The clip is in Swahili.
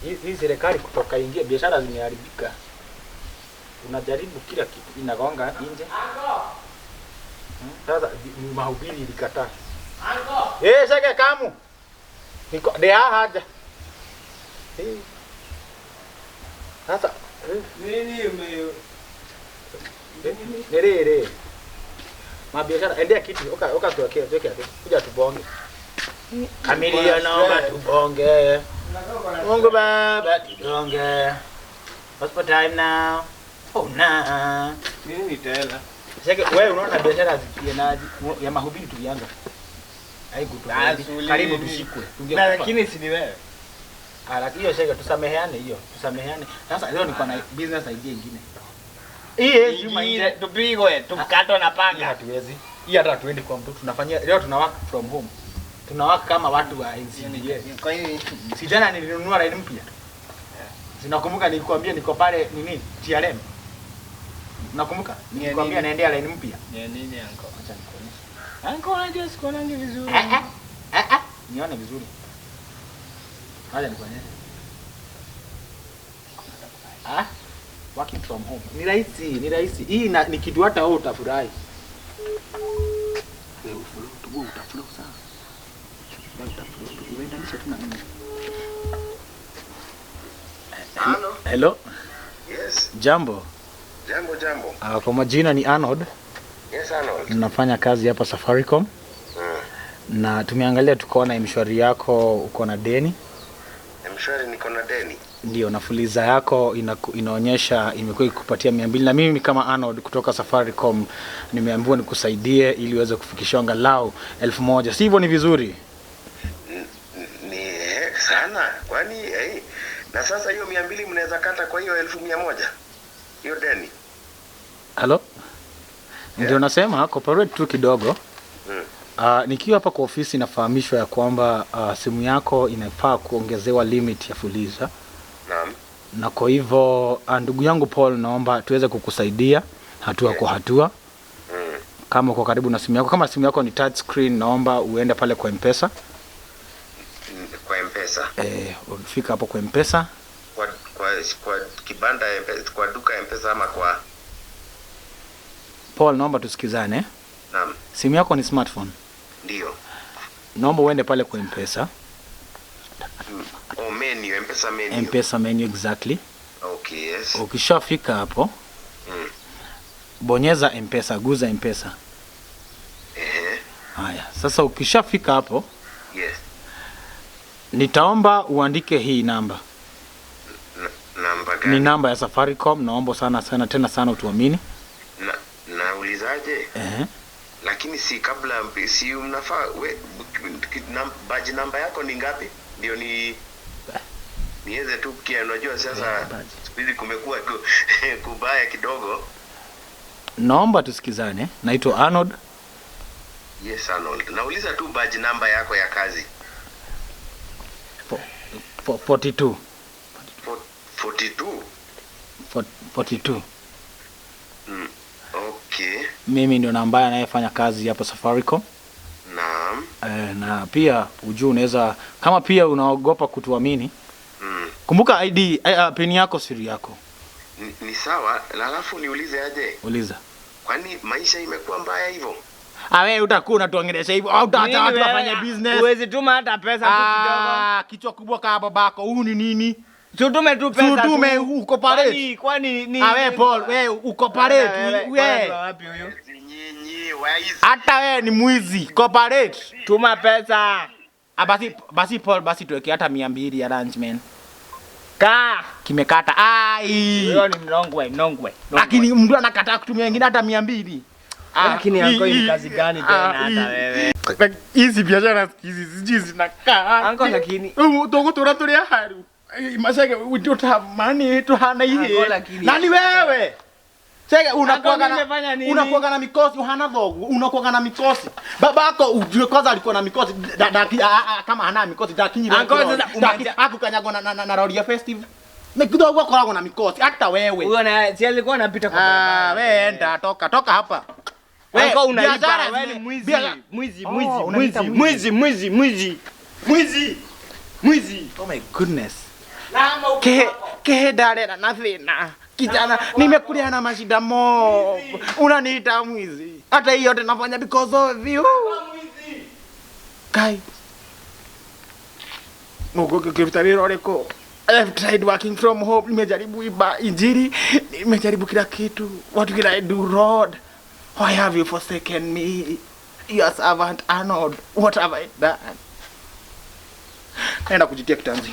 Hii serikali kutoka ingia biashara zimeharibika. Unajaribu kila kitu inagonga nje. Sasa mahubiri ilikataa. Sasa kamu. Niko dia haja. Sasa nini nere. Mabiashara endea kitu tuweke hapo. Kuja tubonge. Kamilia naomba tubonge. Mungu baba tubonge. What's the time now? Oh na. Nini nitaela? Sasa wewe unaona biashara zikienaje ya mahubiri tulianza. Karibu tushikwe. Na lakini si ni wewe. Lakini hiyo shega tusameheane hiyo. Tusameheane. Sasa leo niko na business idea nyingine. Hii Ingine tupigwe, tukatwe na panga. Hatuwezi. Hii hata tuende kwa mtu tunafanyia leo tuna work from home. Tuna work kama watu wa NCBA. Kwa hiyo si jana nilinunua line mpya. Sinakumbuka nilikwambia niko pale nini? TRM. Nakumbuka? Nilikwambia naendea line mpya. Ni nini anko? Acha nikuonyeshe. Anko unajua sikuonangi vizuri. Nione vizuri. Acha nikuonyeshe. Working from home. Ni rahisi. Hii ni kitu hata wewe utafurahi. Wewe utafurahi sana. Uendanisha tu na mimi. Hello. Yes. Jambo. Jambo. Kwa majina ni Arnold. Yes, Arnold. Nafanya kazi hapa Safaricom. Na tumeangalia tukaona mshwari yako uko na deni. Mshwari niko na deni. Ndio, na fuliza yako inaonyesha imekuwa ikupatia 200 na mimi kama Arnold kutoka Safaricom nimeambiwa nikusaidie ili uweze kufikisha angalau 1000. Si hivyo ni vizuri? Ni sana. Kwani na sasa hiyo 200 mnaweza kata kwa hiyo 1100. Hiyo deni. Hello? Ndio nasema cooperate tu kidogo. Nikiwa hapa kwa ofisi nafahamishwa ya kwamba simu yako inafaa kuongezewa limit ya fuliza. Naam. Na kwa hivyo ndugu yangu Paul naomba tuweze kukusaidia hatua kwa hatua. Kama uko karibu na simu yako, kama simu yako ni touch screen naomba uende pale kwa M-Pesa. Kwa M-Pesa. Ufika hapo kwa M-Pesa. Kwa kibanda M-Pesa, kwa duka M-Pesa ama kwa Paul naomba tusikizane. Naam. Simu yako ni smartphone? Ndio. Naomba uende pale kwa M-Pesa. Menu, M-Pesa menu. M-Pesa menu exactly. Okay, yes. Ukishafika hapo, bonyeza M-Pesa, guza M-Pesa. Haya, sasa ukishafika hapo, yes. Nitaomba uandike hii namba. Namba gani? Ni namba ya Safaricom, naomba sana tena sana utuamini. Naulizaje? Lakini si kabla si mnafaa badge namba yako ni ngapi? Ndio niweze tu kia, unajua sasa siku hizi kumekuwa kubaya kidogo. Naomba tusikizane. Naitwa Arnold. Yes, Arnold. Nauliza tu badge namba yako ya kazi. 42. 42. Okay. Mimi ndio namba anayefanya kazi hapo Safaricom. Naam. Na pia ujue unaweza kama pia unaogopa kutuamini. Kumbuka ID, pin yako, siri yako. Ni sawa, alafu niulize aje? Uliza. Kwani maisha imekuwa mbaya hivyo? Wewe utakuwa unatuongelesha hivyo au utaacha watu wafanye business? Huwezi tuma hata pesa tu kidogo. Kichwa kubwa kama babako. Huu ni nini? Tutume tu pesa. Tutume uko parade. Kwani ni wewe Paul, wewe uko parade. Wewe wapi huyo? Nyinyi waizi. Hata wewe ni mwizi. Corporate. Tuma pesa. Basi Paul, basi tuweke hata 200 ya lunch man. Kimekata. Huyo ni mnongwe. Lakini mtu anakataa kutumia wengine hata 200. Lakini anko ni kazi gani tena hata wewe? Hizi biashara hizi zinakaa. Anko lakini Togo turatulia haru. Masege we don't have money to hana hii. Nani wewe? Sasa unakuwa na mikosi, hana dogo, unakuwa na mikosi. Babako ujue kwanza alikuwa na mikosi kama hana mikosi lakini akukanyagwa na Rodia Festive. Kidogo kwa na mikosi hata wewe. Huyo na si alikuwa anapita kwa barabara. Wewe enda toka hapa. Wewe unaiba, wewe ni mwizi. Oh my goodness. Ke dada na thina. Kijana, nimekulia na mashida mo. Unaniita mwizi. Hata hiyo yote nafanya because of you. Kai. Mungu kifitariro reko. I've tried working from home. Nimejaribu iba injili. Nimejaribu kila kitu. What will I do, Lord? Why have you forsaken me? Your servant Arnold. What have I done? Naenda kujitia kitanzi.